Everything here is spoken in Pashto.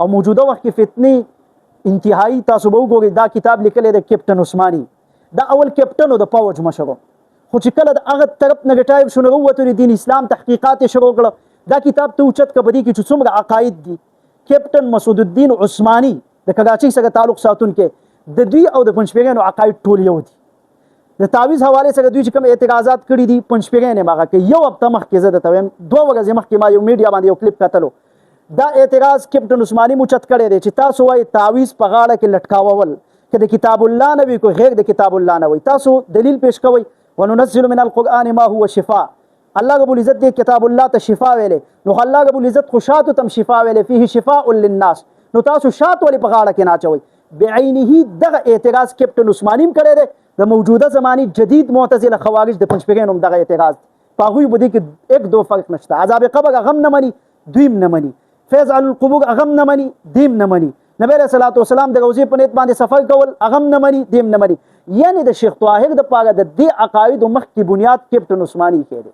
او موجوده وخت کې فتنې انتهایی تاسو به وګورئ دا کتاب لیکلی دی کیپټن عثماني دا اول کیپټن د فوج مشر خو چې کله د هغه طرف نګټایب شو نو ووتو دین اسلام تحقیقات یې شروع کړه دا کتاب ته اوچت که په دې کې چې څومره عقاید دي کیپټن مسعود الدین عثماني د کراچۍ سره تعلق ساتونکی د دوی او د پنجپیرینو عقاید ټول یو دي د تعویض حواله سره دوی چې کوم اعتراضات کړي دي پنجپیرین یې هغه کوي یو هفته مخکې زه درته وایم 2 ورځې مخکې ما یو میډیا باندې یو کلیپ کتلو دا اعتراض کیپټن عثماني موچت کړی دی چې تاسو وایي تعویض په غاړه کې لټکاول که د کتاب الله نه وي کو غیر د کتاب الله نه وي تاسو دلیل پیش کوئ وننزل من القرآن ما هو شفاء الله رب العزت دې کتاب الله ته شفا ویلې نو الله رب العزت خو شاتو تم شفا ویلې فيه شفاء للناس نو تاسو شات ولې په غاړه کې ناچوئ بعینه دغه اعتراض کیپټن عثماني کړی دی د موجوده زمانی جدید معتزله خوارج د پنجپیرین هم دغه اعتراض په هغوی به دې کې 1-2 فرق نشته عذاب قبر هغه هم نه مني دویم نه مني فیض علی القبور هغه هم نه مني دیم نه مني نبی علیہ الصلوۃ والسلام د روزي په نیت باندې سفر کول هغه هم نه مني دیم نه مني یعنی د شیخ طاهر د پاره د دې عقاید مخ کی بنیاد کیپټن عثماني کړي